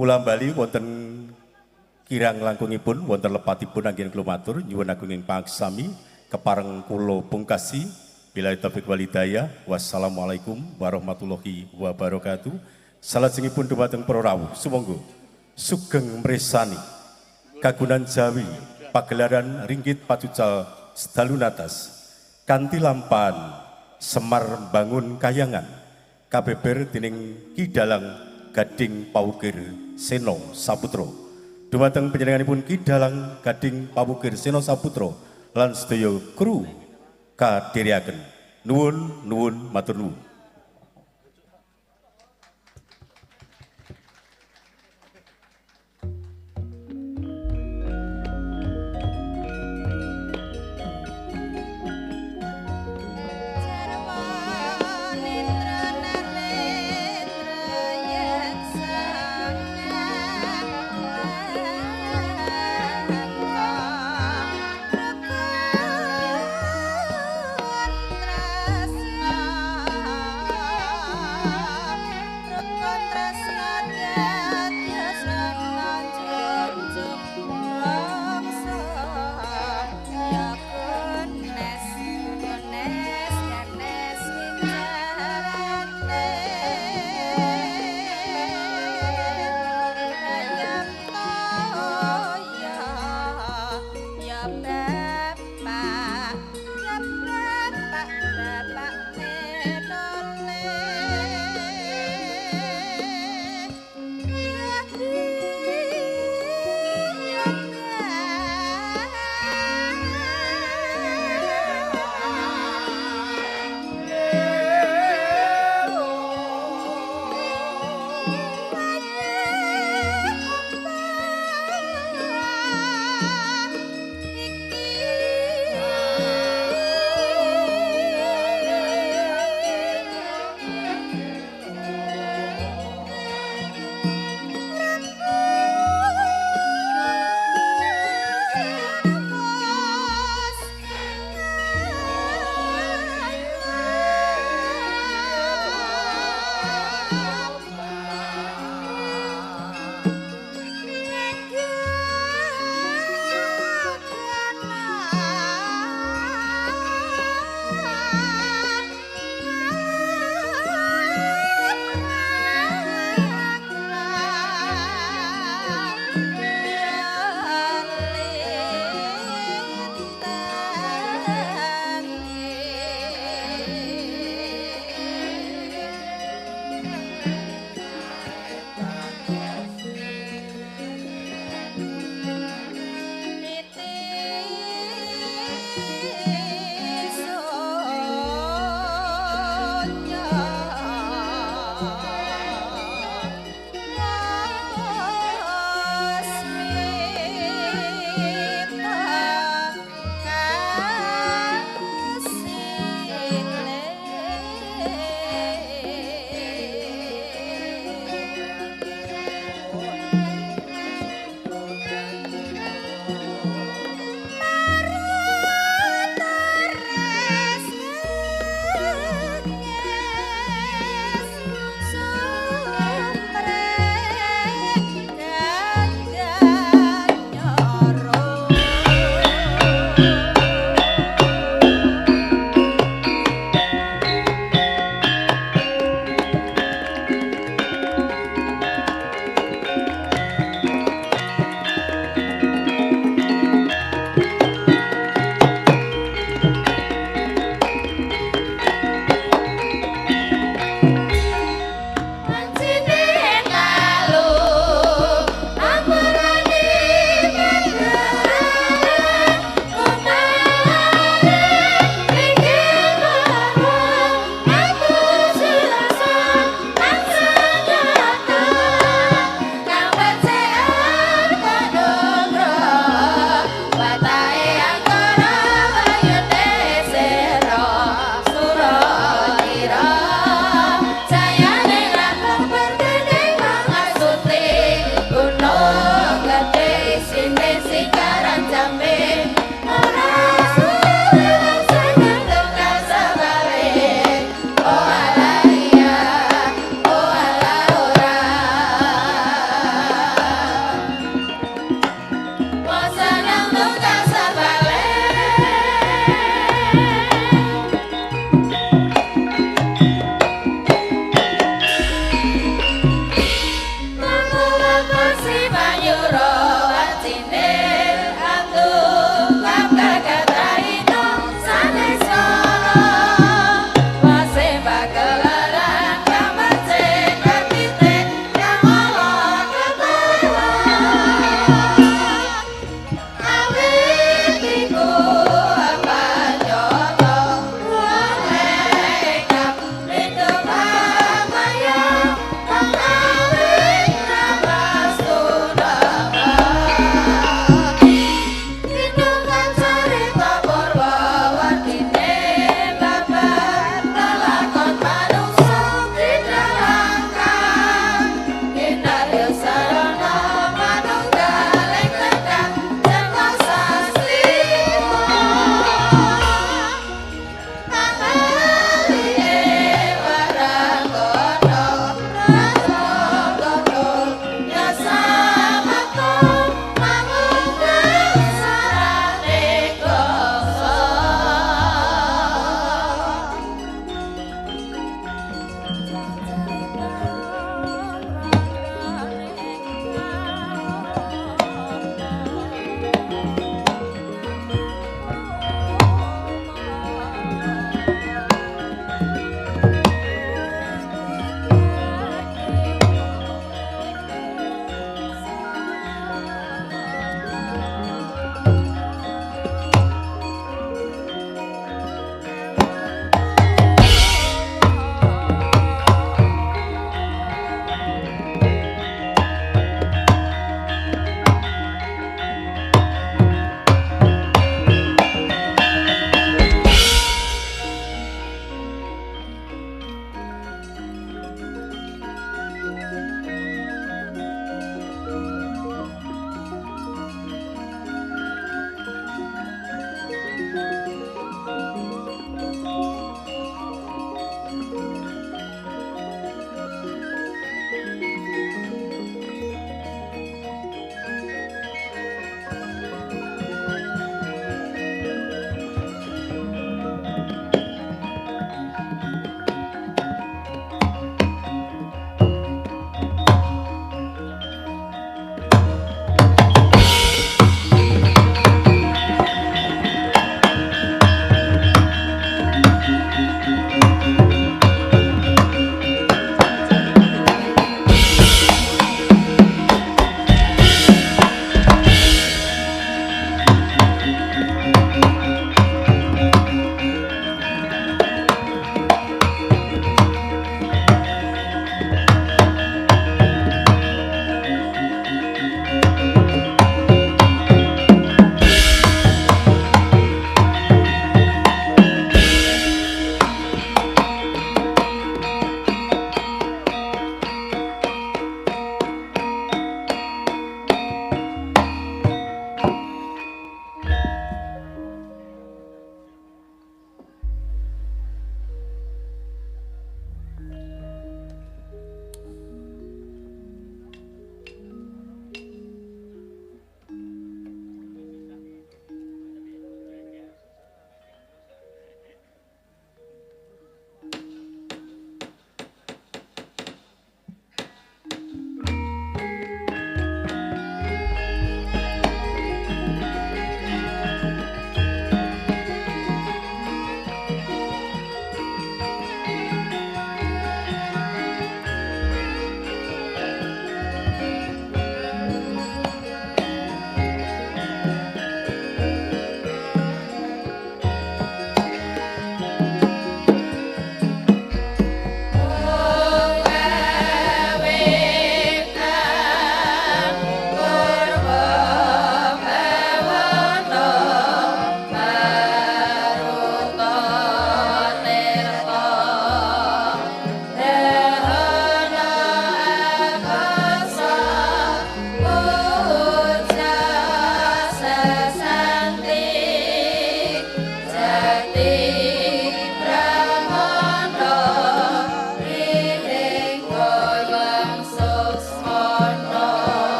Kula bali wonten kirang langkungipun wonten lepatipun anggen kula matur nyuwun agung ing pangsami kepareng kula pungkasi bila taufik walidayah. Wassalamualaikum warahmatullahi wabarakatuh. Salajengipun dumateng para rawuh sumangga sugeng mresani kagunan Jawi pagelaran ringgit pacucal sedalunatas kanthi lampan Semar Bangun Kayangan kabeber dening Ki Dalang Gading Pawukir Seno Saputro. Dumateng panjenenganipun Ki Dalang Gading Pawukir Seno Saputro lan sedaya kru kadherekaken. Nuwun matur nuwun.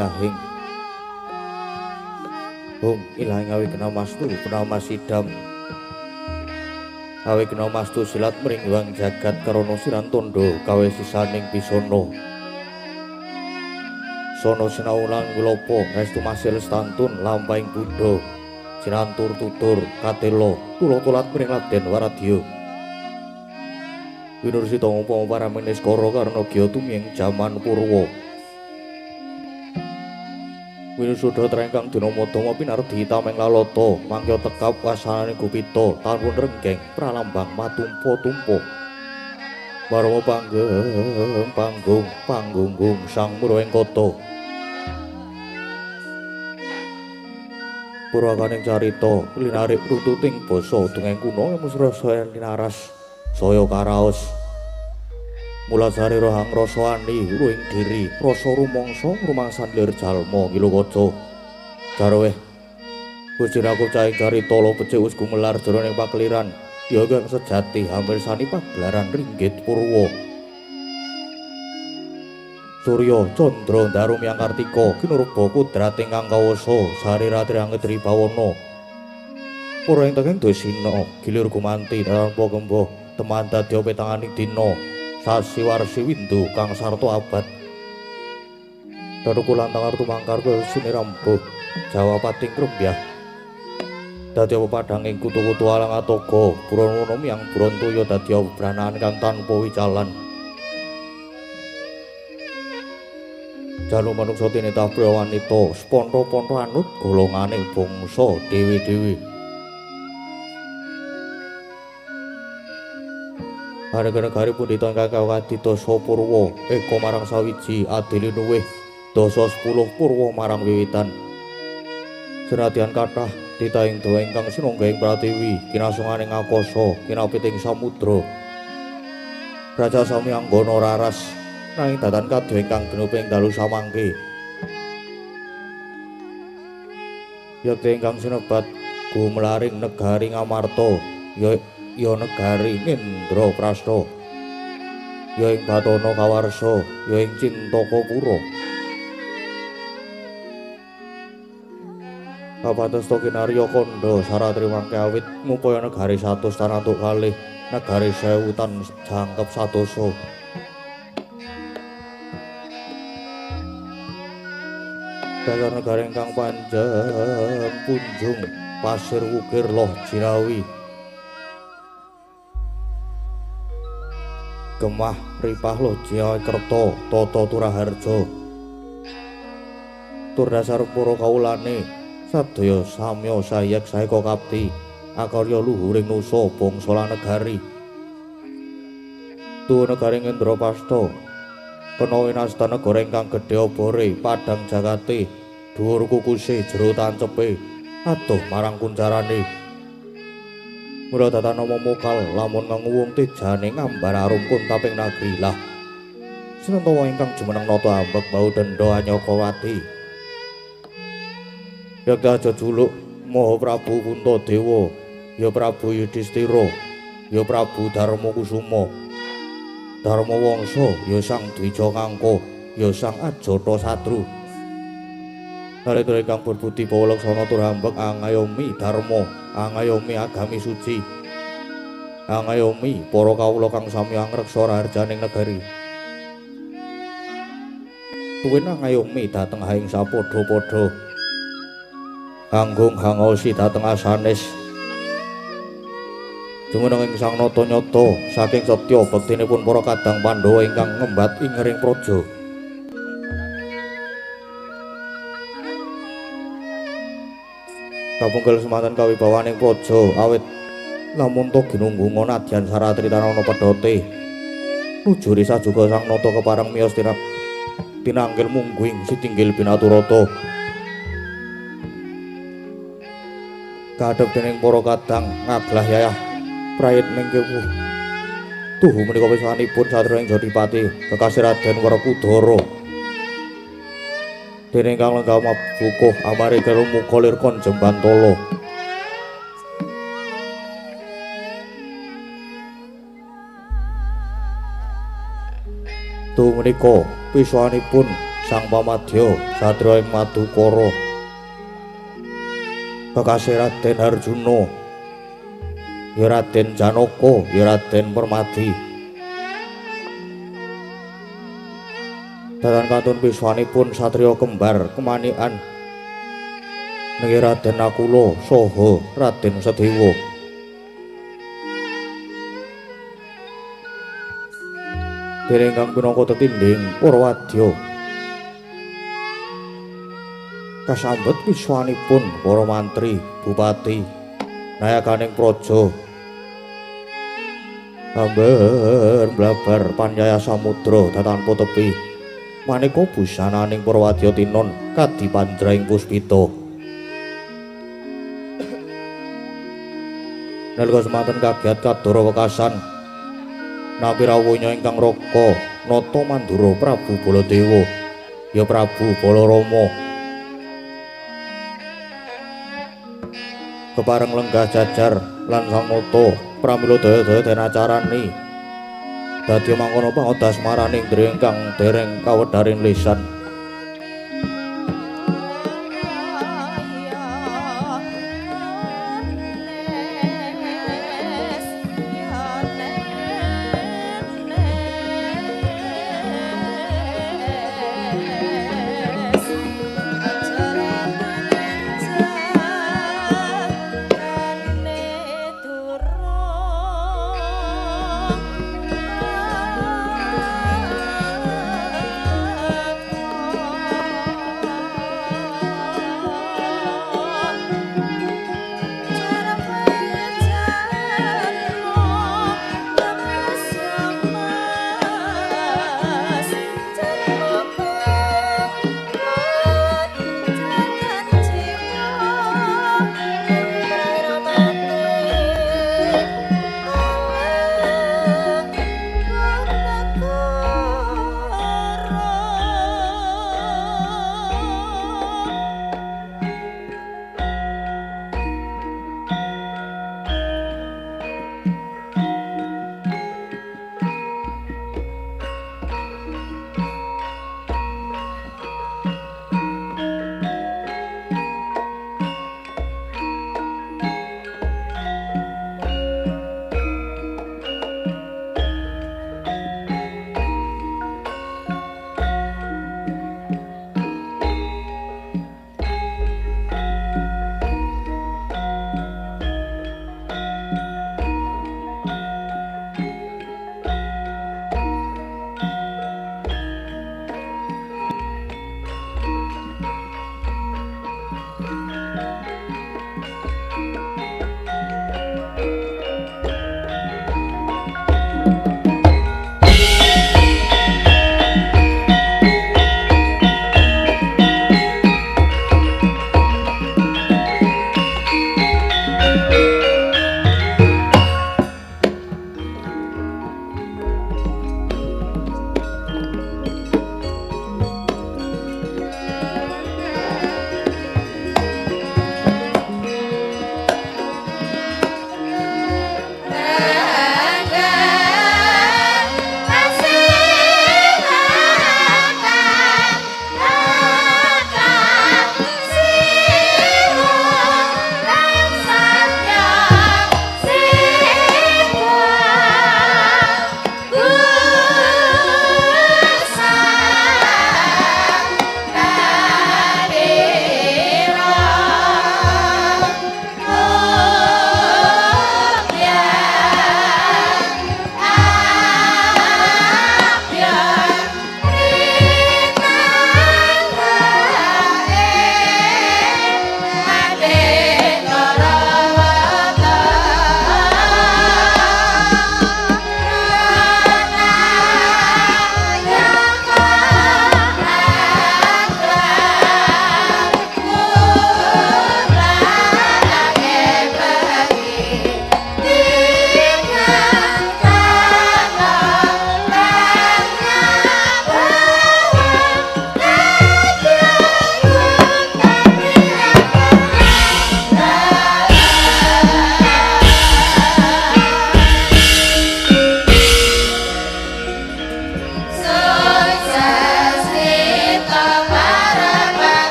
ilahing ilahing awi kena mastu penama sidam awi kena mastu silat mringwang jagat karono siran tondo kawe sisaning bisono sono sinaulang wilopo restu masil stantun lampahing buddha sinantur tutur katelo tulo-tulat mring labden waradya winursita ngumpama paraming niskara karna gya tumiying jaman purwa winusuda trengkang dinamadama pinardi tameng lalata mangya tekap wasananing gupita tanpun renggeng pralambang matumpa-tumpa marma panggung sang murweng kata purwakaning carita linarik rututing basa dongeng kuna musrasa linaras saya karaos mulasari rohang rasa ani ruing diri rasa rumangsa rumangsan lir jalma ngilukaca jarweh Gusiraku cahing carita lo becik wis gumelar jroning pakliran ya kang sejati hampir sani pagelaran ringgit purwa Surya Candra Darum Yang Kartika kinurba kudrating kang kawasa sarirati angget ribawana para ing tenging dosina gilir gumanti tanpa kembuh teman dadi petanganing dina sasi warsi windu kang sarta abad daruku lantang artu mangkar sinirambuh Jawa pating krembyah dadi pepadhanging kutu-kutu alang atoga Purana yang Brontoya dadi branaan kang tanpa wicalan jalu manungsa tinitah priya wanita sponta-ponta anut golonganing bangsa dewi-dewi Negari pundhita ingkang kawedita Purwa eka marang sawiji adili nuwih dasa 10 Purwa marang wiwitan. Senadyan kathah titahing dawa ingkang sinunggahing pratiwi kinasunganing akasa kinapiting samudra. Raja sami anggana raras nanging datan kadya ingkang genuping dalu samangke. Yakti ingkang sinebat gumlaring negari Ngamarta ya negari Indraprastha ya ing Batana Kawarsa ya ing Cintakapura kapadosta kinarya kandha saratri mangke awit ngupaya negari 100 tanantuk kalih negari 1000 tan jangkep sadasa dasar negari ingkang panjang punjung pasir wukir loh jirawi Gemah ripah loja kerta tata turaharja tur dasar para kawulane sadaya samya sayek saeka kapti akarya luhuring nusa bangsa lan negari tuwa negari Indraprastha kena winasta negara ingkang gedhe obore padhang jagate dhuwur kukuse jero tancepe adoh marang kuncarane mula datana momokal lamun nganguwung tejane ngambar arumpun taping nagri lah sinentawa ingkang jumeneng nata ambek bau denda Anyakawati yakti aja juluk Maha Prabu Puntadewa ya Prabu Yudhistira ya Prabu Darmakusuma Darmawangsa ya Sang Dwija Kangka ya Sang Ajata Satru Nalika ingkang berbudi pawelaksana tur ambek angayomi dharma angayomi agami suci angayomi para kawula kang sami angreksa raharjaning negari tuwin angayomi dhateng haing sapadha-padha anggung hangosi dhateng asanes jumeneng ing sang nata nyata saking setya bektinipun para kadang Pandhawa ingkang ngembat ing ring praja kapungkel semanten kawibawaning praja awit lamun to ginunggung nadyan saratri tanana pedhote nujuri sajuga sang nata kepareng miyos tinanggil mungguing sitinggil binaturata kadhep dening para kadang ngaglah yayah prayit mengke tuhu menika pisanipun satriya ing Jodipati kekasih Raden Werkudara dene kang lenggah mabukuh amarga rumuka lir Kanjeng Bantala tuh menika pisanipun Sang Pamadya satriya ing Madukara kekasih Raden Harjuna ya Raden Janaka ya Raden Permadi datan kantun piswanipun satriya kembar kemanikan niki Raden Nakula saha Raden Sedewa dening kang pinangka tetinding para wadya kasambet wiswanipun para mantri bupati nayakaning praja amben blabar panjaya samudra datanpa tepi maneka busananing para wadya tinon kadipandraing puspita nalika semanten kagiat kadara wekasan nampi rawuhnya ingkang raka nata mandura Prabu Baladewa ya Prabu Balarama kepareng lenggah jajar lan sang nata pramila daya-daya den acarani dadi mangkono pangodas maraning ndri ingkang dereng kawedharing lisan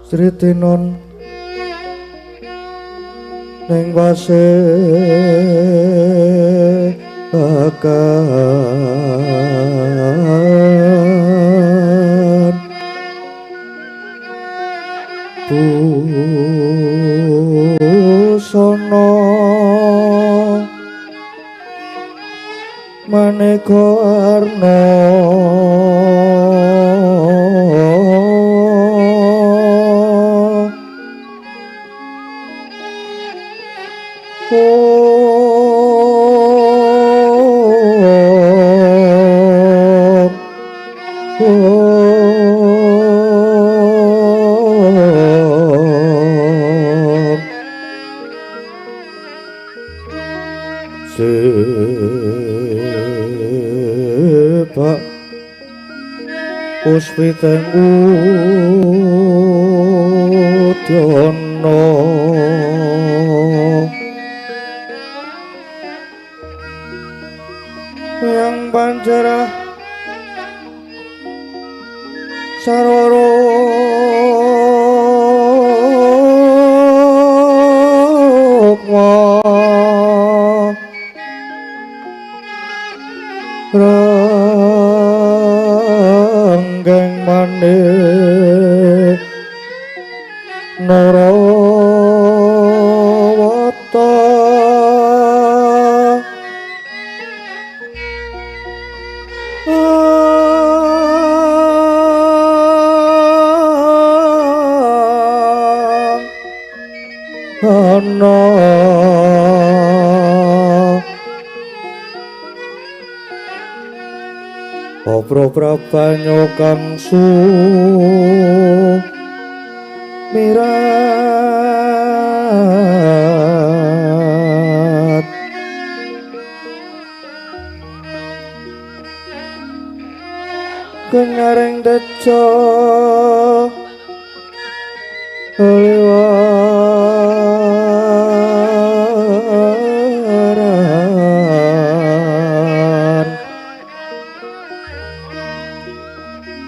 Sri Tinon ning wase akan busana maneka warna Sepak puspiteng udyono yang banjara saroro ranggeng maneh narawata ana Obro prabanyo kang sumirat kenyaring deca lewaran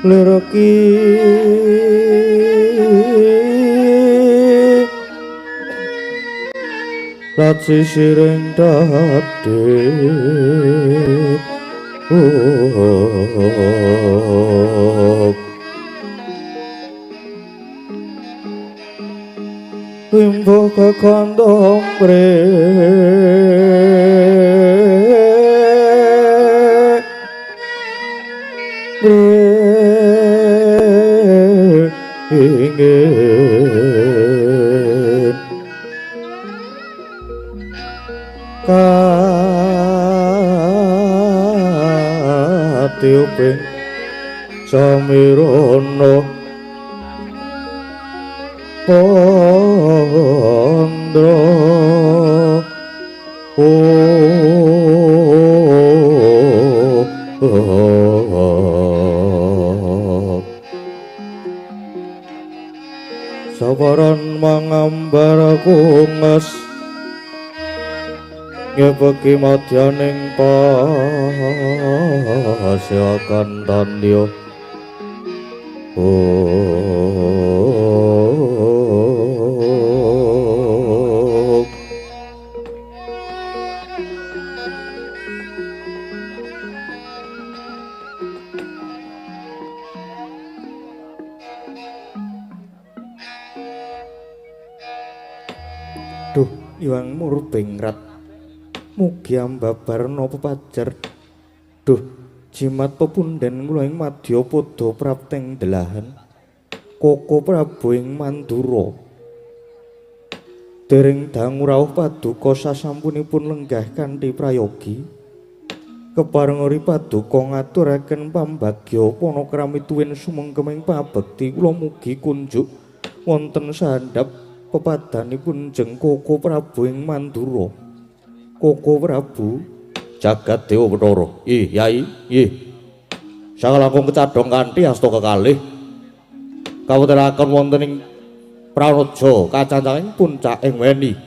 lereki laci sireng dadek wimbo kekondong ingin katiuping samirono pondro sabaran mangambar kungas ngepeki madyaning pasyakan tandya Duh, Iwang Murbingrat mugi ambabar napa pajar. Duh, jimat pepunden kula ing madya pada prapteng delahan. Koko Prabu ing Mandura. Dereng dangu rawuh paduka sasampunipun lenggah kanthi prayogi. Kepareng uri paduka ngaturaken pambagya panakrami tuwin sumengkeming pabekti kula mugi kunjuk wonten sandhap pepadanipun jeng Koko Prabu ing Mandura. Koko Prabu jagat dewa Bathara. Ih, Yai, ih. Sakalangkung kecadhong kanthi asta kekalih kawontenaken wonten ing Pranaja kacancanging puncak ing weni.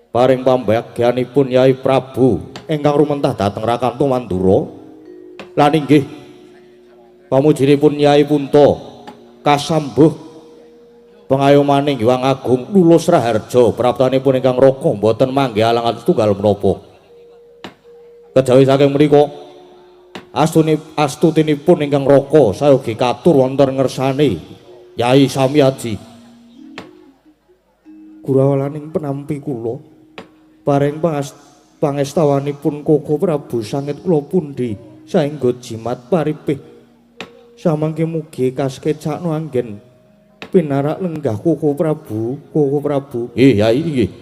Paring pambagyanipun Yai Prabu ingkang rumentah dhateng Rakanto Mandura. Lan inggih pamujinipun Yai Punta kasambuh Pengayomaning Hyang Agung Lulus Raharja praptanipun ingkang raka boten manggih alangan setunggal menapa. Kejawi saking menika astutinipun ingkang raka sayogi katur wonten ngersane Yai Samyaji. Gurawalaning penampi kula paring pangestawanipun Koko Prabu sangit kula pundi saengga jimat paripih samangke mugi kaskecakno anggen pinarak lenggah Koko Prabu. Yai nggih.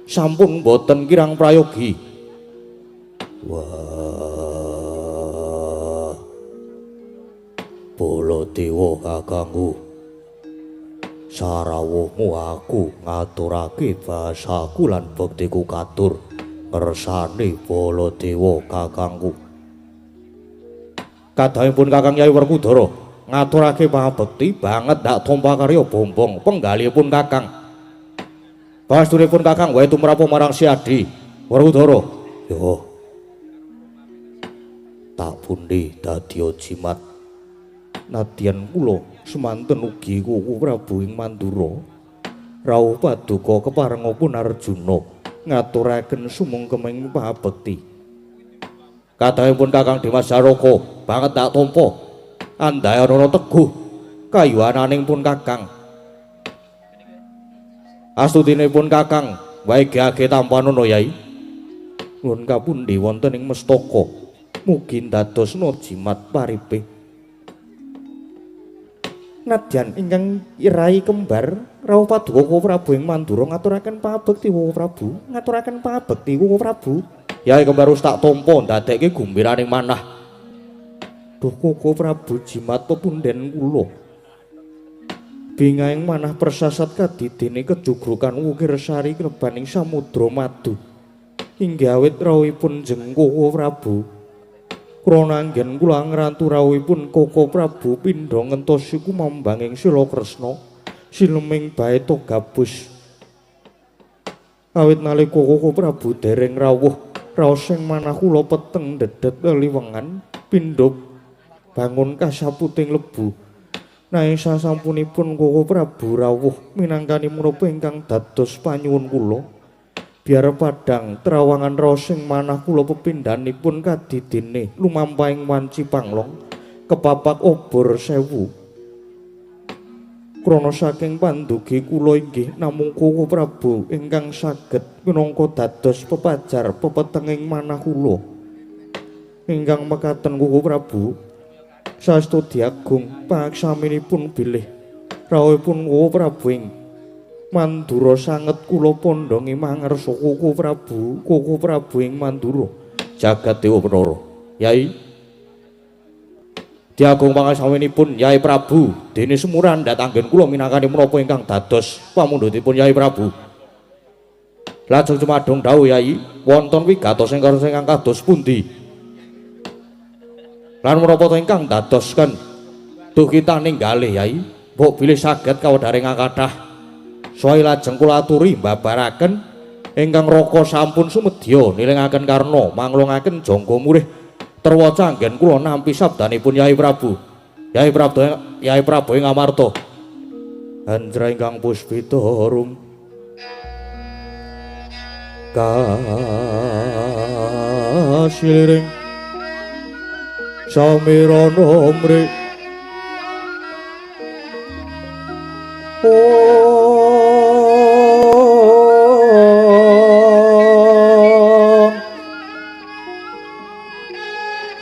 Sampun boten kirang prayogi. Wah. Baladewa kakangku. Sarawuhmu aku ngaturake basaku lan bektiku katur ngersane Baladewa kakangku. Kadhahipun Kakang Yai Werkudara ngaturake pangabekti banget dak tampa karya bombong penggalihipun Kakang. Pasturipun Kakang wae tumrap marang Si Adi Werkudara. Yo. Tak pundi dadi jimat. Nadyan kula semanten ugi Koko Prabu ing Mandura rawuh paduka keparengipun Arjuna ngaturaken sumengkeming pangabekti. Kadhahipun Kakang Dimas Jaraka banget dak tampa andhayanana teguh kayuwananing pun Kakang. Astutinipun Kakang wae geage tampanana Yai. Nuwun kapundi wonten ing mestaka mugi ndadosna jimat paripih. Nadyan ingkang rai kembar rawuh paduka Koko Prabu ing Mandura ngaturaken pangabekti Koko Prabu. Yai kembar wis tak tampa ndadekke gumbiraning manah. Duh Koko Prabu jimat pepunden kula. Bingahing manah persasat kadidene kejugrukan wukir sari klebaning samudra madu. Inggih awit rawuhipun jeng Koko Prabu. Krana anggen kula ngrantu rawuhipun Koko Prabu pindha ngentosi kumambanging Sila Kresna sileming baeta gabus. Awit nalika Koko Prabu dereng rawuh raos sing manah kula peteng dedet liwengan pindha bangun kasaputing lebu. Nanging sasampunipun Koko Prabu rawuh minangkani menapa ingkang dados panyuwun kula. Biar padang trawangan raos sing manah kula pepindhanipun kadidene lumampahing wanci panglong kepapak obor 1000. Krana saking pandugi kula inggih namung Koko Prabu ingkang saged minangka dados pepajar pepetenging manah kula. Ingkang mekaten Koko Prabu saestu diagung pangaksaminipun bilih rawuhipun Koko Prabu ing Mandura sanget kula pondhongi mangersa Koko Prabu ing Mandura jagat dewa menara. Yai diagung pangaksaminipun Yai Prabu dene semuran datanggen kula minangkani menapa ingkang dados pamundhutipun Yai Prabu. Lajeng cumadong dawuh Yai wonten wigatos ingkang kados pundi? Lan menapa ingkang dadosken duh kita ninggalih Yai, mbok bilih saged kawedharing kathah. Soai lajeng kula aturi mbabaraken ingkang raka sampun sumedya nilingaken karna manglungaken jangka murih terwaca anggen kula nampi sabdanipun Yai Prabu. Yai Prabu ing Amarta. Andra ingkang puspita rum kasiliring samirana mrih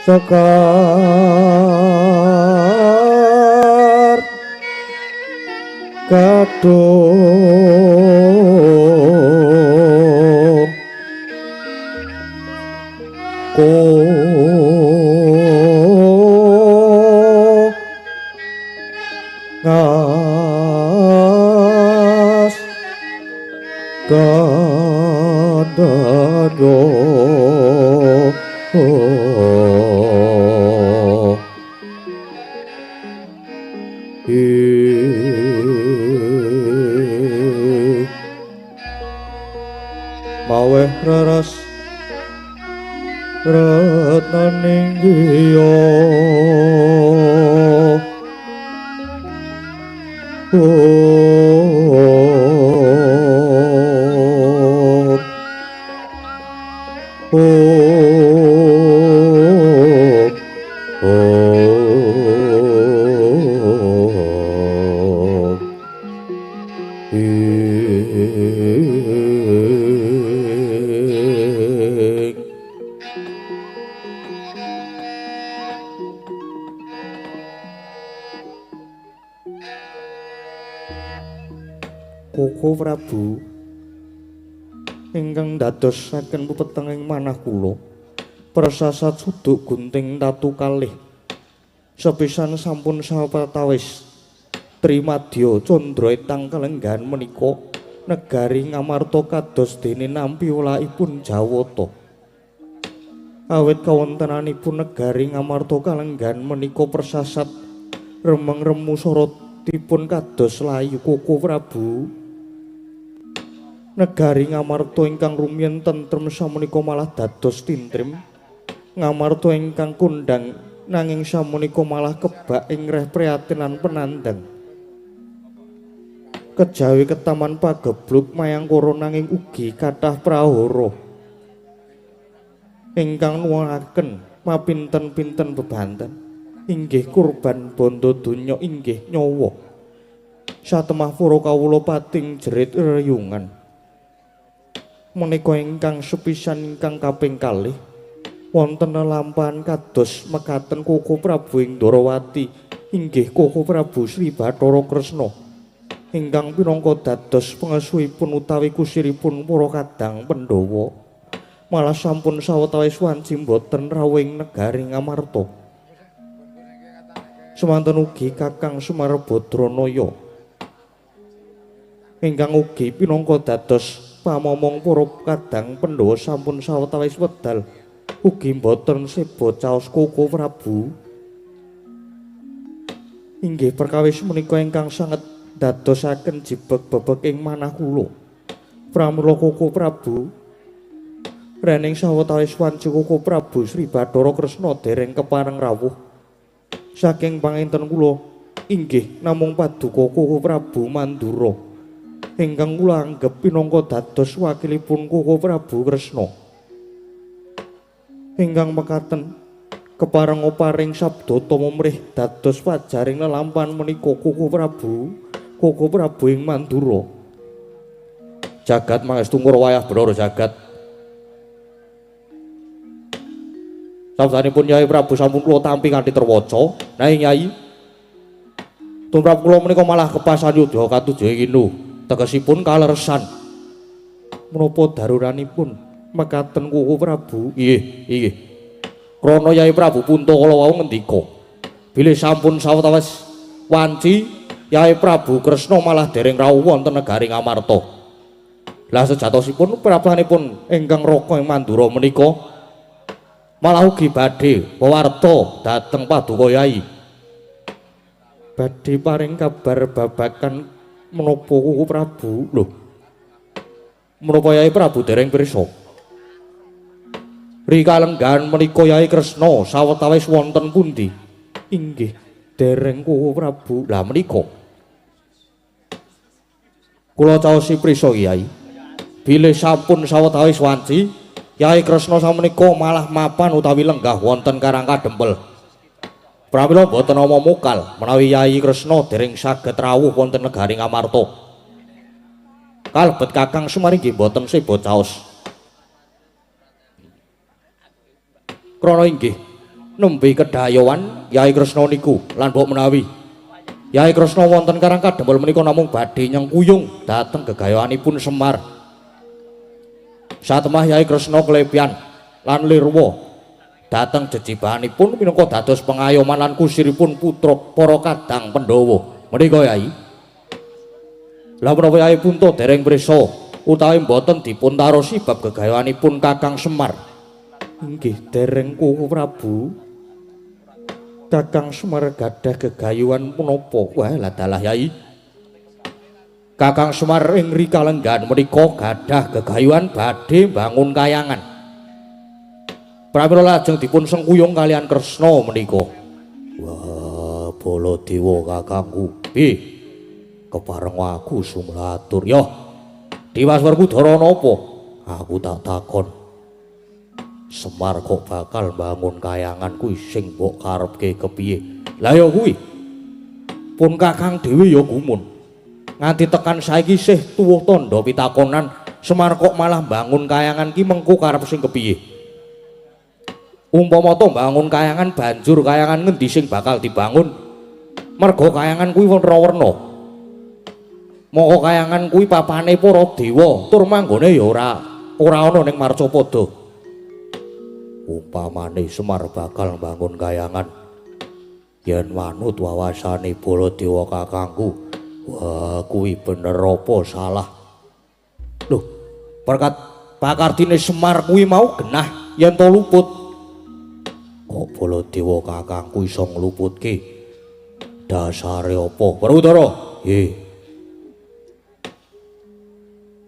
Sekar kadung ngas kandanyo maweh raras retnaning giya Koko Prabu ingkang dadosaken pepetenging manah kula prasasat suduk gunting tatu kalih sepisan sampun sawetawis trimadya candra etang kalenggahan menika negari Ngamarta kados dene nampi wolakipun Jawata awit kawontenanipun negari Ngamarta kalenggahan menika prasasat remeng remu sorotipun kados layu Koko Prabu. Negari Ngamarta ingkang rumiyin tentrem samenika malah dados tintrim. Ngamarta ingkang kondang nanging samenika malah kebak ing reh priatinan penandang. Kejawi ketaman pagebluk mayangkara nanging ugi kathah prahara ingkang nuwuhaken mapinten-pinten bebanten inggih kurban bondo donya inggih nyawa. Satemah para kawula pating jerit reyungan. Menika ingkang sepisan ingkang kaping kalih wonten lelampahan kados mekaten Koko Prabu ing Ndarawati inggih Koko Prabu Sri Bathara Kresna ingkang pinangka dados pengesuhipun utawi kusiripun para kadang Pandhawa malah sampun sawetawis wanci boten rawuh ing negari Ngamarta. Semanten ugi Kakang Semar Badranaya ingkang ugi pinangka dados pamomong para kadang Pandhawa sampun sawetawis wedal ugi boten seba caos Koko Prabu. Inggih perkawis menika ingkang sanget dadosaken jibeg-bebeg ing manah kula. Pramila Koko Prabu rening sawetawis wanci Koko Prabu Sri Bathara Kresna dereng kepareng rawuh saking panginten kula inggih namung paduka Koko Prabu Mandura ingkang kula anggep pinangka dados wakilipun Koko Prabu Kresna ingkang mekaten kepareng oparing sabda tumrih dados wajaring lelampahan menika Koko Prabu ing Mandura. Jagat mangestu wayah Brara jagat. Sabdanipun Nyai Prabu sampun kula tampi kanthi terwaca. Nanging Nyai tumrap kula menika malah kepasan yudha katujuh inu tegesipun kaleresan. Menapa daruranipun mekaten Koko Prabu? Inggih. Krana Nyai Prabu Puntakala wau ngendika bilih sampun sawetawis wanci Nyai Prabu Kresna malah dereng rawuh wonten negari Ngamarta. Lah sejatosipun prabanipun ingkang raka ing Mandura menika malah ugi badhe wewarta dhateng paduka Yai. Badhe paring kabar babagan menapa Koko Prabu? Lho. Menapa Yai Prabu dereng pirsa? Rikalenggahan menika Yai Kresna sawetawis wonten pundi? Inggih, dereng Koko Prabu. Lah menika kula caosi prisa Kyai. Bilih sampun sawetawis wanci, Yai Kresna samenika malah mapan utawi lenggah wonten Karang Kadempel. Pramila boten nama mokal menawi Yai Kresna dereng saged rawuh wonten negari Ngamarta. Kalebet Kakang Semar inggih boten seba caos. Krana inggih nembe kedayowan Yai Kresna niku lan mbok menawi Yai Kresna wonten Karang Kadempel menika namung badhe nyengkuyung dhateng gegayoanipun Semar. Satemah Yai Kresna klepian lan lirwa dhateng jejibahanipun minangka dados pengayoman lan kusiripun putra para kadang Pandhawa. Menika Yai. Lah menapa Yai Punta dereng prisa utawi mboten dipun tarosi bab gegayoanipun Kakang Semar? Inggih dereng Koko Prabu. Kakang Semar gadah gegayuhan punapa? Wah lah dalah Yai. Kakang Semar ing rikalenggahan menika gadah gegayuhan badhe bangun kayangan. Pramila lajeng dipun sengkuyung kalian Kresna menika. Wah, Baladewa kakangku. kepareng aku sumlatur. Yo, Dimas Werkudara napa? Aku tak takon. Semar kok bakal bangun kayangan kuwi sing mbok karepke kepiye? Lah ya kuwi. Pun Kakang dhewe ya gumun. Nganti tekan saiki isih tuwuh tandha pitakonan, Semar kok malah bangun kayangan ki mengko karep sing kepiye? Umpama to bangun kayangan banjur kayangan ngendi sing bakal dibangun? Merga kayangan kuwi werna-werna. Moko kayangan kuwi papane para dewa, tur manggone ya ora ana ning Marcapada. Umpamane Semar bakal bangun kayangan yen manut wawasane Baladewa kakangku, wah kuwi bener apa salah? Loh, perkat pakartine Semar kuwi mau genah yen to luput. Kok Baladewa kakangku iso ngluputke? Dasare apa? Werkudara, nggih.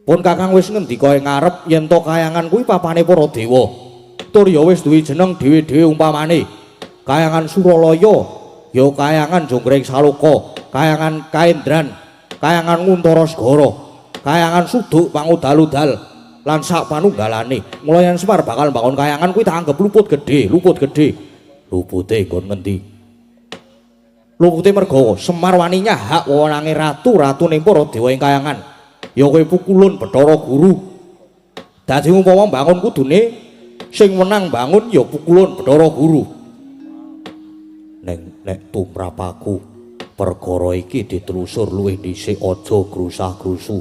Pun Kakang wis ngendika ing ngarep yen to kayangan kuwi papane para dewa. Tur ya wis duwe jeneng dhewe-dhewe umpamane. Kayangan Suralaya, ya kayangan Jonggreng Saloka, kayangan Kaendran, kayangan Nguntara Segara, kayangan Suduk Pangudal-udal lan sak panunggalane. Mula yen Semar bakal bangun kayangan kuwi tak anggap luput gedhe, luput gedhe. Lupute nggon ngendi? Lupute merga Semar wani nyahak wewenange ratu ning para dewa ing kayangan. Ya kowe pukulun Bathara Guru. Dadi umpama bangun kudune sing menang bangun ya pukulun Bathara Guru. Nek tumrapaku perkara iki ditelusur luwih dhisik aja grusah-grusu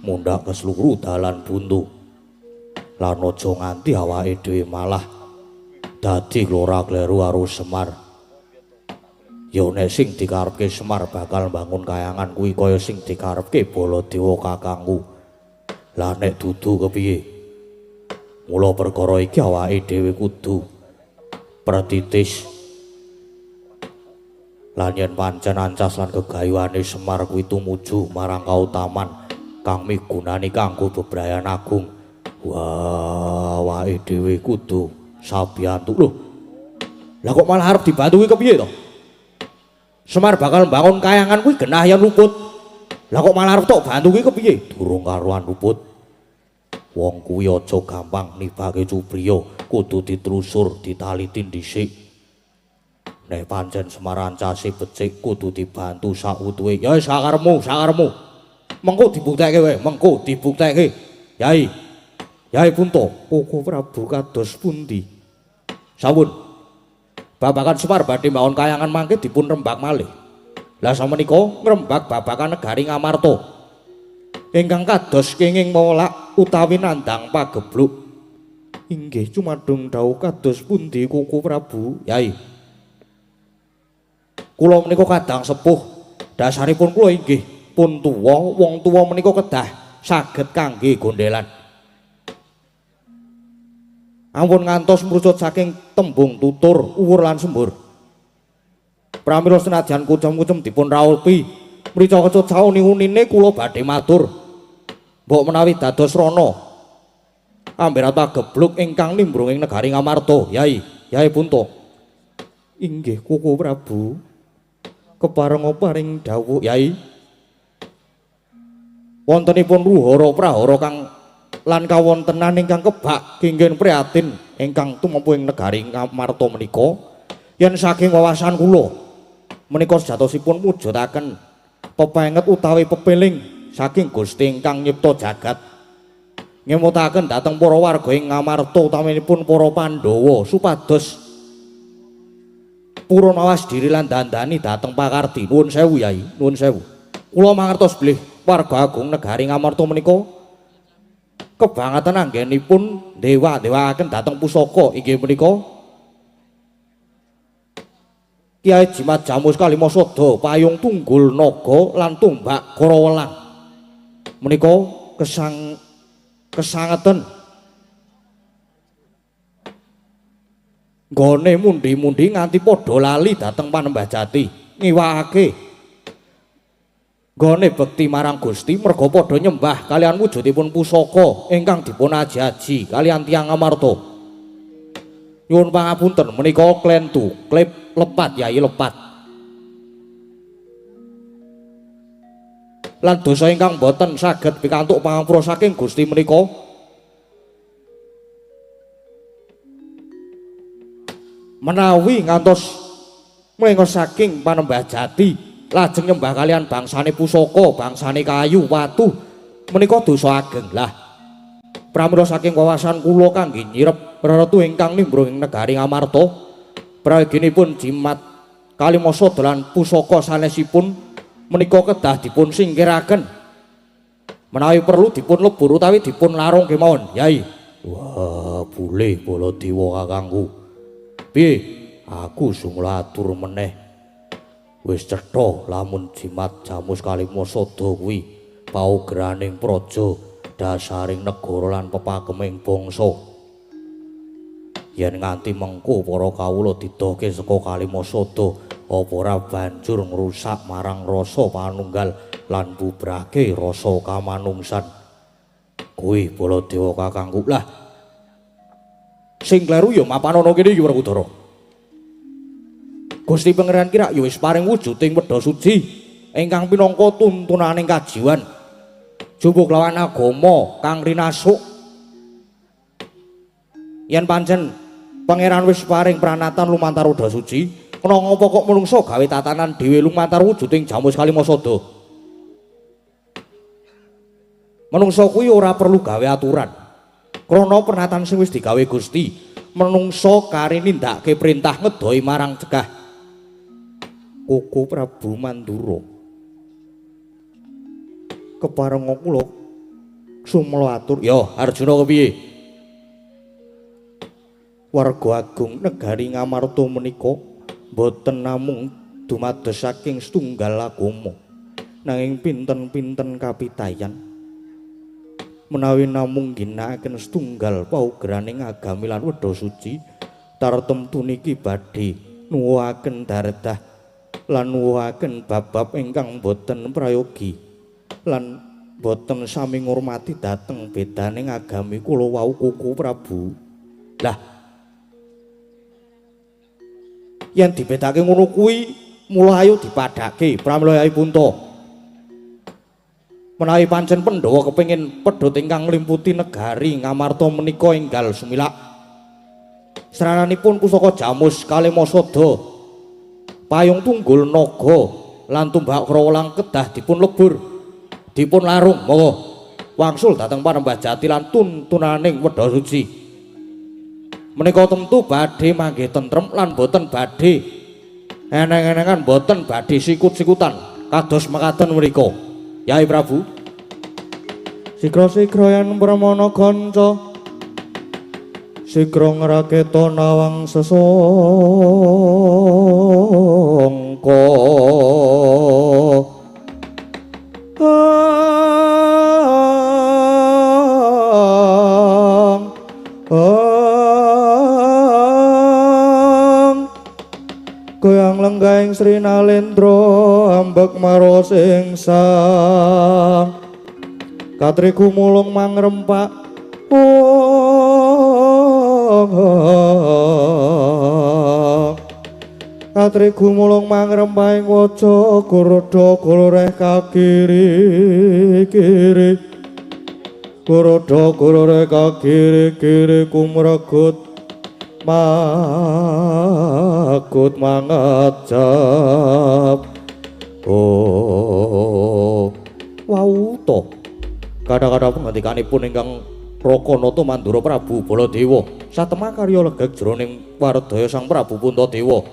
mundhak kesluru dalan buntu. Lan aja nganti awake dhewe malah dadi glora-gleru karo Semar. Ya nek sing dikarepke Semar bakal bangun kayangan kuwi kaya sing dikarepke Baladewa kakangku. Lah nek dudu kepiye? Mula perkara iki awake dhewe kudu pratitis. Lan yen pancen ancas lan gegayuhane Semar kuwi tumuju marang kautaman kang migunani kanggo bebrayan agung, wah awake dhewe kudu sabiyantu. Lho, lah kok malah arep dibantu kuwi kepiye to? Semar bakal bangun kayangan kuwi genah yen luput. Lah kok malah arep tok bantu kuwi kepiye? Durung karuan luput. Wong kuwi aja gampang nibake Cubriya, kudu ditelusur, ditaliti dhisik. Nek pancen Semar ancase becik kudu dibantu sakutuhe. Ya sakarepmu, sakarepmu. Mengko dibuktekke wae, mengko dibuktekke. Yai. Yai Punta, Koko Prabu kados pundi? Sampun. Babakan Semar badhe mawon kayangan mangke dipun rembak malih. Lah samenika ngrembak babakan negari Ngamarta. Ingkang kados kenging molak utawi nandhang pagebluk. Inggih cumadung dawuh kados pundi Koko Prabu? Yai. Kula menika kadang sepuh, dasaripun kula inggih pun tuwa, wong tuwa menika kedah saged kangge gondelan. Ampun ngantos mrucut saking tembung tutur, uwur lan sembur. Pramila senajan kucem-kucem dipun rawuhi, mrica kecut sauni-unine kula badhe matur. Mbok menawi dados rana amberat pagebluk ingkang nimbrung ing negari Ngamarta, Yai, Yai Punta. Inggih Koko Prabu. Keparenga paring dawuh, Yai. Wontenipun ruhara prahara kang lan kawontenan ingkang kebak kengken prihatin ingkang tumempu ing negari Ngamarta menika, yen saking wawasan kula menika sejatosipun mujudaken pepenget utawi pepeling saking Gusti ingkang nyipta jagat, ngemutaken dhateng para warga ing Ngamarta utaminipun para Pandhawa supados purun awas diri lan dandani dhateng pakarti. Nuwun sewu Yai, nuwun sewu. Kula mangertos bilih warga agung negari Ngamarta menika kebangetan anggenipun dewa-dewaaken dhateng pusaka inggih menika Kyai Jimat Jamus Kalimasada, Payung Tunggul Naga lan Tumbak Karawelang. Menika kesangeten nggone mundi-mundi nganti padha lali dhateng Panembah Jati, ngiwakake nggone bekti marang Gusti merga padha nyembah kalian wujudipun pusaka ingkang dipun aji-aji kalian tiyang Ngamarta. Nyuwun pangapunten menika klentu klip lepat Yai lepat. lan dosa ingkang boten saged pikantuk pangapura saking Gusti menika. Menawi ngantos mlengos saking Panembah Jati lajeng nyembah kalian bangsane pusaka, bangsane kayu, watu menika dosa ageng. Lah pramila saking wawasan kula kangge nyirep reretu ingkang nimbrung ing negari Ngamarta, prayoginipun jimat kalimasa dalan pusaka sanesipun menika kedah dipun singkiraken. Menawi perlu dipun lebur utawi dipun larung kemawon, Yai. Wah, boleh Baladewa kakangku. Piye? Aku sumula atur meneh. Wis cetha lamun jimat Jamus Kalimasada kuwi paugraning praja, dasaring negara lan pepageming bangsa. Yen nganti mengko para kawula didohke saka Kalimasada, apa ora banjur ngrusak marang rasa panunggal lan bubrake rasa kamanungsan. Kuwi Baladewa kakangku. Lah sing kleru ya mapan ana kene iki Werkudara. Gusti Pangeran kira ya wis paring wujuding Wedha Suci ingkang pinangka tuntunaning kajiwan jupuk lawan agama kang rinasuk. Yen pancen Pangeran wis paring pranatan lumantar Wedha Suci, kena ngapa kok menungso gawe tatanan dhewe lumantar wujuding Jamus Kalimasada? Menungso kuwi ora perlu gawe aturan. Krana pranatan sing wis digawe Gusti, menungso kari nindakake perintah ngedoi marang cegah. Koko Prabu Mandura keparenga kula sumela atur. Ya Arjuna kepiye? Warga agung negari Ngamarta menika boten namung dumados saking setunggal agama, nanging pinten-pinten kapitayan menawi namung ginakaken setunggal paugraning agami lan Wedha Suci, tartemtu niki badhe nuwuhaken daredah lan nuwuhaken bab-bab ingkang boten prayogi lan boten sami ngurmati dhateng bedaning agami kula wau Koko Prabu. Lah yen dibedake ngono kuwi mula ayo dipadhake pramila Yai Punta. Menawi pancen Pandhawa kepengin pedhot ingkang nglimputi negari Ngamarta menika enggal sumilak, srananipun pusaka Jamus Kalimasada, payung tunggul naga lan tumbak krawalang kedah dipun lebur, dipun larung monggo wangsul dhateng Panembah Jati lan tuntunaning Wedha Suci. Menika tentu badhe mangke tentrem lan boten badhe eneng-enengan, boten badhe sikut-sikutan kados mekaten mriku. Yai Prabu, sigra-sigra yen pramana kanca, sigra ngraketa nawang sesangka. Goyang lenggahing Sri Nalendra ambek maros ing sang katri gumulung mangrempak katri gumulung mangrempak ing waja Guruda gulureh kakiri-kiri, Guruda gulureh kakiri-kiri kumregut makut mangajab. Oh wau to kadang-kadang pengantikanipun ingkang Rakanata Mandura Prabu Baladewa satemah karya legek jroning wardaya Sang Prabu Puntadewa.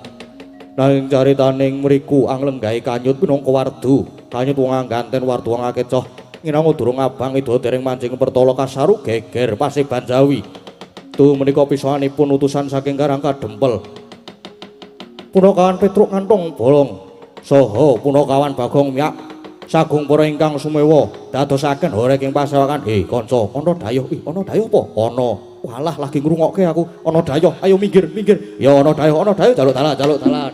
Nanging caritaning mriku anglenggahi kanyut minangka wardu, kanyut wong angganten wardu wong akecoh nginangu durung abang ida dereng mancing pertala kasaru geger Paseban Jawi. Tu menika pisanipun utusan saking Karang Kadempel, Punakawan Petruk Ngantong Bolong saha Punakawan Bagong Miyak sagung para ingkang sumewa dadosaken horeg ing pasewakan. Kanca, ana dayuh. Ana dayuh apa? Ana. Walah lagi ngrungokke aku. Ana dayuh. Ayo minggir. Ya ana dayuh, jaluk dalan.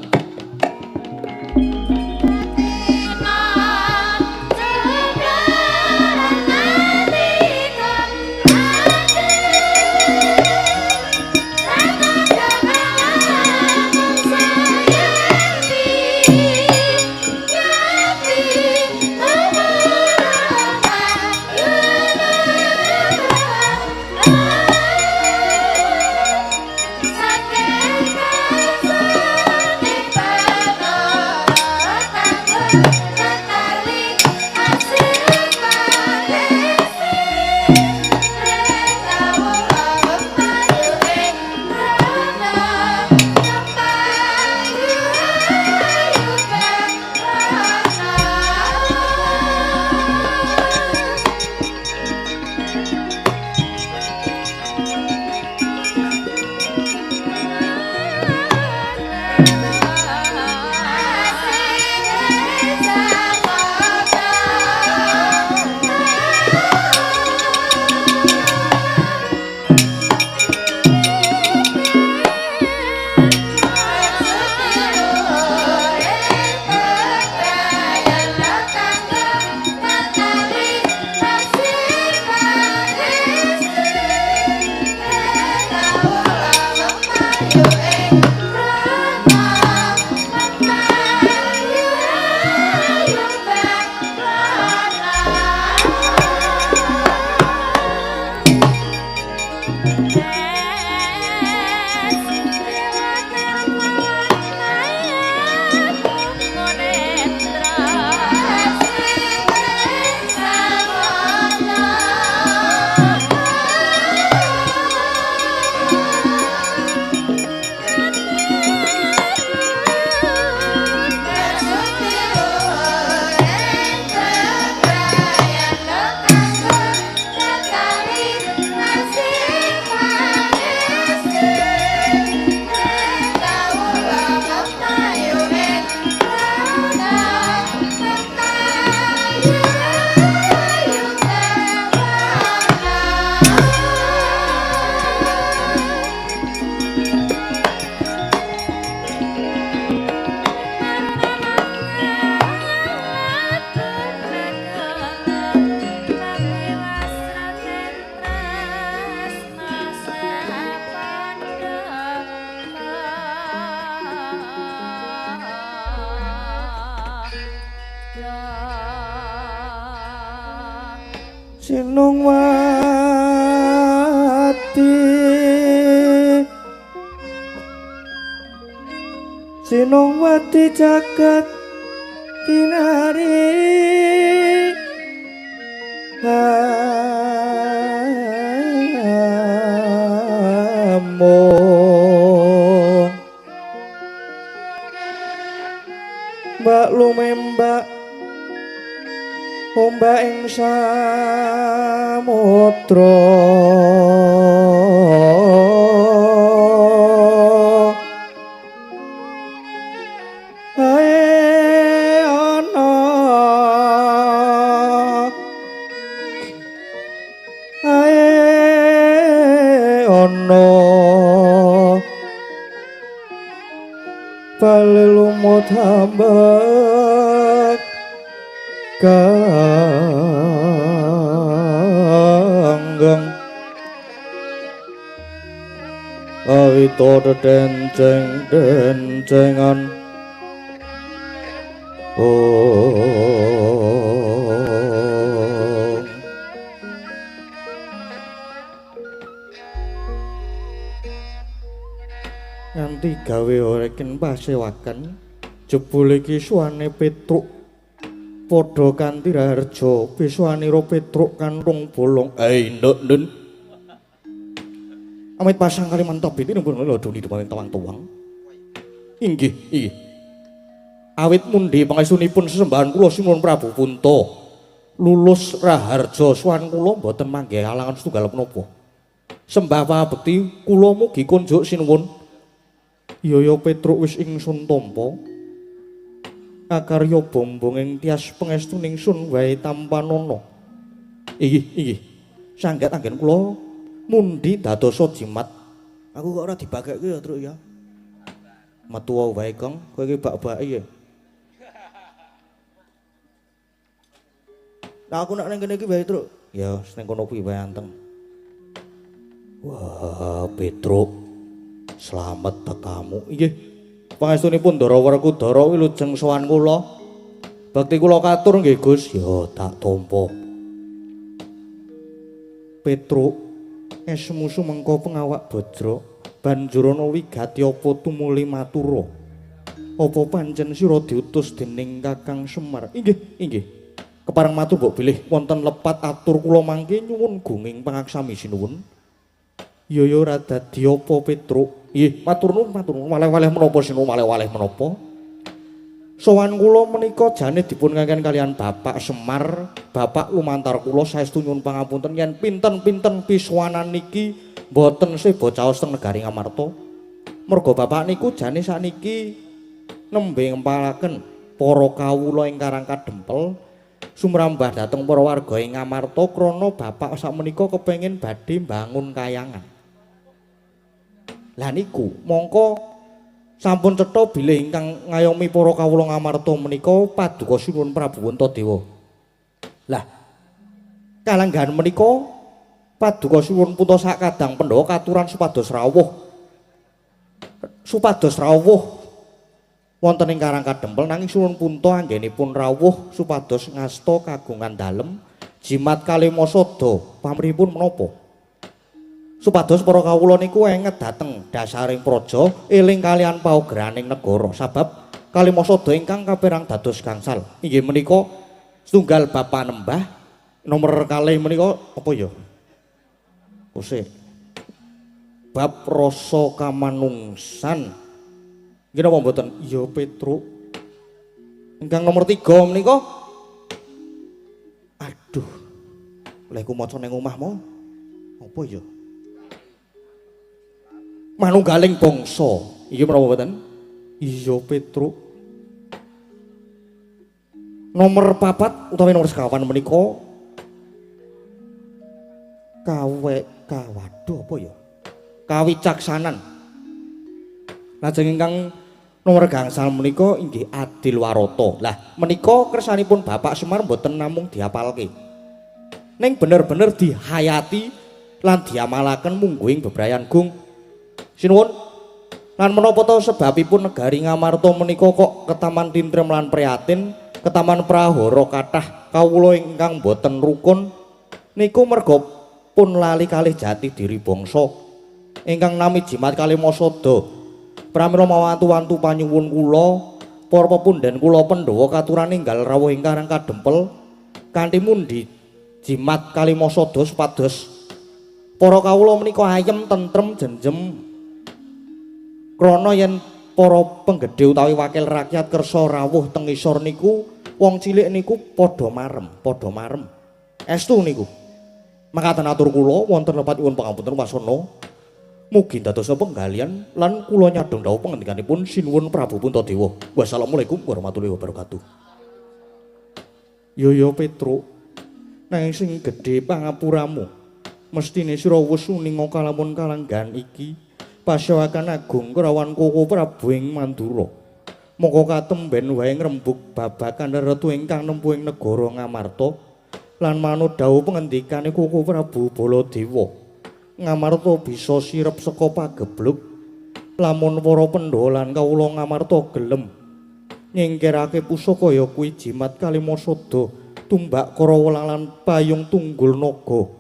Sinungwati Sinungwati jagat kinari among mbak lumembak ombak ing samudra ae ana bali lumut hambak kanggeng awito denceng-dencengan nganti gawe oreken pasewakan jebul iki suwane Petruk padha kanthi Raharja biswanira Petruk kanthong bolong nduk amit pasang kali mantap iki nembung lho duni dening tawang-tawang inggih awit mundi pangestunipun sesembahan kula sinuwun Prabu Punta lulus Raharja swan kula mboten manggih alangan setunggal menapa sembah pabekti kula mugi kunjuk sinuwun Yaya Petruk wis ingsun tampa akarya bombong ing tias pangestuning sun wae tampanana inggih sanget anggen kula mundi dadosa jimat aku kok ora dibagake ya Truk ya metu wae Kang kowe iki bak-baki ya nah aku nak ning kene iki wae Truk ya ning kono kuwi wae anteng wah Petruk slamet tekamu inggih pangestunipun Ndara Werkudara wilujeng sowan kula bakti kula katur nggih Gus ya tak tampa Petruk esmusu mengko pengawak Bajra banjur ana wigati apa tumuli matura apa pancen sira diutus dening Kakang Semar inggih kepareng matur mbok bilih wonten lepat atur kula mangke nyuwun gunging pangaksami sinuwun ya ora dadi apa Petruk nggih matur nuwun waleh-waleh menapa sinuwun waleh-waleh menapa sowan kula menika jane dipun ngangken kalian Bapak Semar Bapak lumantar kula saestu nyuwun pangapunten yen pinten-pinten piswanan niki mboten sebo caos teng negari Ngamarta merga Bapak niku jane sakniki nembe ngempalaken para kawula ing Karang Kadempel sumrambah dhateng para warga ing Ngamarta krana Bapak sakmenika kepengin badhe mbangun kayangan lah niku mongko sampun cetha bilih ingkang ngayomi para kawula Ngamarta menika paduka sinuwun Prabu Puntadewa. Lah kalenggahan menika paduka sinuwun Punta sakadang Pandhawa katuran supados rawuh wonten ing Karang Kadempel nanging sinuwun Punta anggenipun rawuh supados ngasta kagungan dalem jimat Kalimasada pamripun menapa? Supados para kawula niku enget dhateng dasaring praja eling kalian paugraning negara sabab Kalimasada ingkang kaperang dados gangsal inggih menika setunggal bab panembah nomor kalih menika apa ya Ose bab rasa kamanungsan nggih napa mboten ya Petruk ingkang nomor 3 menika aduh lek ku maca ning omahmu apa ya manunggaling bangsa iki menapa mboten iya Petruk nomor 4 utawi nomor 5 menika waduh apa ya kawicaksanan lajeng ingkang nomor gangsal menika inggih Adilwarata lah menika kersanipun Bapak Semar mboten namung diapalke ning bener-bener dihayati lan diamalaken mungguing bebrayan gung sinuwun lan menapa to sebabipun negari Ngamarta menika kok ketaman tintrem lan prihatin ketaman prahara kathah kawula ingkang boten rukun Niku merga pun lali kalih jati diri bangsa ingkang nami jimat kalih Masada. Pramila mawantu-wantu panyuwun kula, para pepundhen kula Pandhawa katuran ninggal rawuh ingkang kadempel kanthi mundi jimat kalih Masada supados para kawula menika ayem tentrem jenjem krana yen para penggede utawi wakil rakyat kersa rawuh teng isor niku wong cilik niku padha marem estu niku makaten atur kula wonten lepat nyuwun pangapunten wasana mugi dadosa penggalian lan kula nyadong dawuh pangendikanipun sinuwun Prabu Puntadewa. Wassalamualaikum warahmatullahi wabarakatuh. Yo Petruk nanging sing gedhe pangapuramu mestine sira wis uninga kalamun kalanggan iki Pasyawakan Agung Kerawan Koko Prabu ing Mandura. Mongko katemben wae ngrembug babagan retu ingkang nempuh ing negara Ngamarta lan manut dawuh pangendikane Koko Prabu Baladewa. Ngamarta bisa sirep saka pageblug lamun para Pandhawa lan kawula Ngamarta gelem nyingkirake pusaka ya kuwi jimat Kalimasada tumbak Karawa lan payung tunggul naga.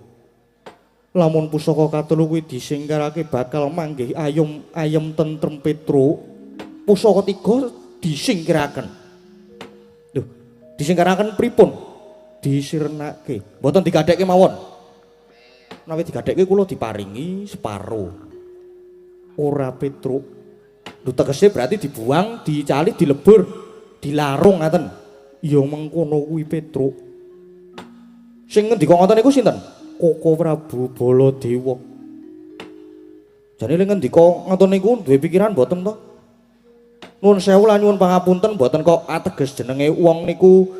Lamun pusaka katelu kuwi disingkirake bakal manggih ayem tentrem Petruk. Pusaka tiga disingkiraken. Lho, disingkiraken pripun? Disirnake. Mboten digadhekke mawon. Menawi digadhekke kula diparingi separo. Ora Petruk. Lho tegese berarti dibuang, dicali, dilebur, dilarung ngaten. Ya mengkono kuwi Petruk. Sing ngendika ngoten niku sinten? Koko Prabu Baladewa. Jane le ngendika ngoten niku duwe pikiran mboten to? Nuwun sewu lan nyuwun pangapunten mboten kok ateges jenenge wong niku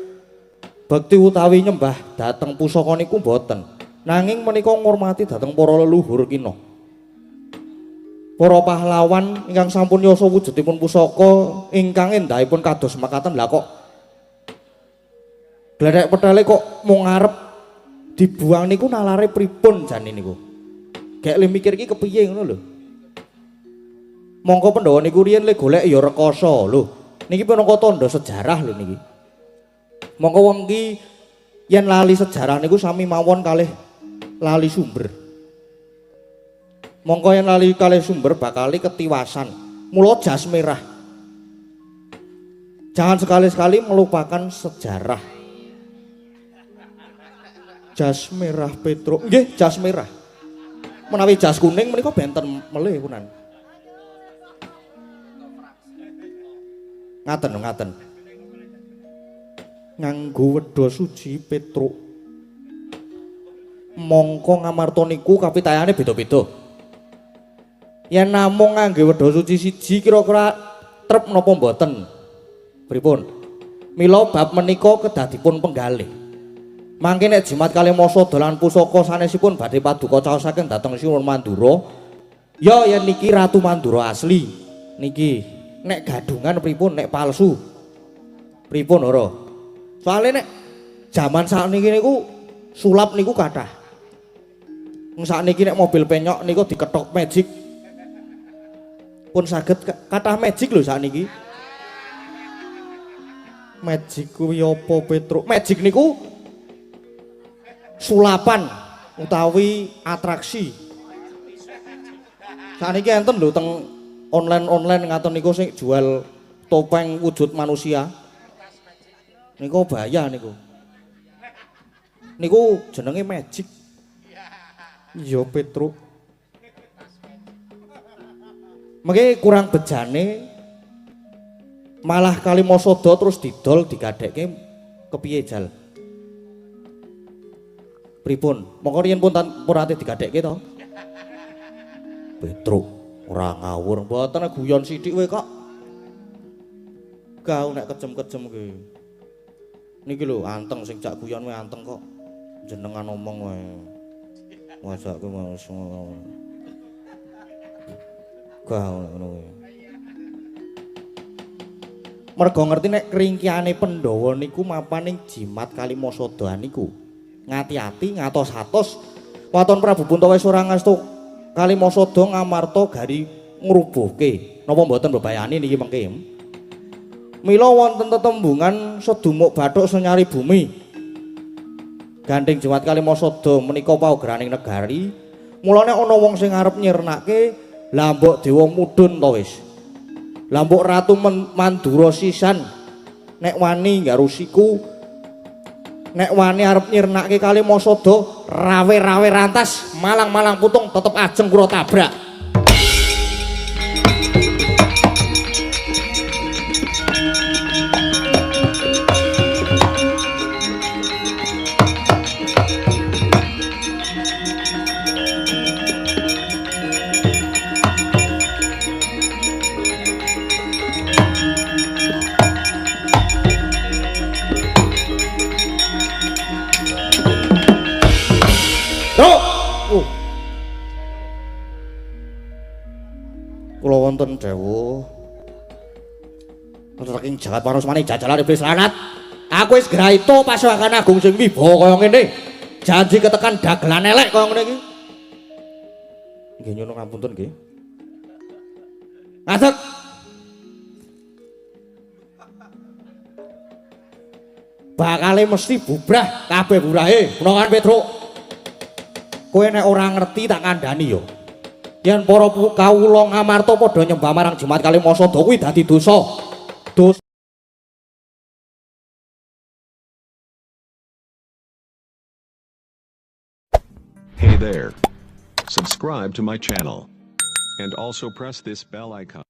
bekti utawi nyembah dhateng pusaka niku mboten. Nanging menika ngurmati dhateng para leluhur kina. Para pahlawan ingkang sampun yasa wujudipun pusaka ingkang endahipun kados makaten lha kok gledhek petele kok mung ngarep dibuang niku nalare pripun jane niku. Gek le mikir iki kepiye ngono lho. Mongko Pandhawa niku riyen le golek ya rekoso lho. Niki punaka tandha sejarah lho niki. Mongko wong iki yen lali sejarah niku sami mawon kalih lali sumber. Mongko yen lali kalih sumber bakal ketiwasan. Mula jas merah. Jangan sekali-sekali melupakan sejarah. Jas merah Petruk. Nggih, jas merah. Menawi jas kuning menika benten melih kunan. Ngaten. Nganggo wedha suci Petruk. Mongko Ngamarta niku kapitayane beda-beda. Yen namung ngangge wedha suci siji kira-kira trep napa mboten? Pripun? Mila bab menika kedah dipun penggalih. Mangke nek jimat Kalimasada lan pusaka sanesipun badhe paduka caosaken dhateng Sinuwun Mandura. Ya yen niki Ratu Mandura asli. Niki nek gadungan pripun nek palsu? Pripun ora? Soale nek jaman sakniki niku sulap niku kathah. Wong sakniki nek mobil penyok niku diketok magic. Pun saged kathah magic lho sakniki. Magic kuwi apa Petruk? Magic niku sulapan utawi atraksi. Saniki enten lho teng online ngaten niku sing jual topeng wujud manusia. Niku bahaya niku. Niku jenenge magic. Iya Petruk. Mengke kurang bejane malah Kalimasada terus didol digadhekke kepiye jal? Pripun? Mongko riyen pun ate digadhekke to? Petruk, ora ngawur, mboten guyon sithik wae kok. Kau nek kejem-kejem ki. Niki lho anteng sing jak guyon wae anteng kok. Jenengan omong wae. Wasake mas. Kau ngono wae. Merga ngerti nek kringkiane Pandhawa niku mapaning jimat Kalimasada niku. Ngati-ati ngatos-atos waton Prabu Puntaweswara ngastu Kalimasada Ngamarta gari ngrubuhke napa mboten bebayani niki mengke. Mila wonten tetembungan sedumuk bathuk senyari bumi. Gandeng Jemat Kalimasada menika paugraning negari. Mulane ana wong sing arep nyirnake lah mbok dewa mudhun to wis. Lah mbok ratu Mandura sisan nek wani garusiku nek wani arep nyirnake Kalimasada rawe-rawe rantas malang-malang putung tetep ajeng kula tabrak. Kula wonten dawuh saking jagat parasmane jajalan iblis lanat. Aku wis graito pasukan agung sing wibawa kaya ngene. Janji ketekan dagelan elek kaya ngene iki. Nggih nyuwun ngapunten nggih. Ngadeg. Bakale mesti bubrah kabeh burahe. Menawa Petruk. Kowe nek ora ngerti tak kandhani yo. Yen para kawula ngamarta padha nyembah marang Jemat Kalimasada kuwi dadi dosa. Hey there. Subscribe to my channel. And also press this bell icon.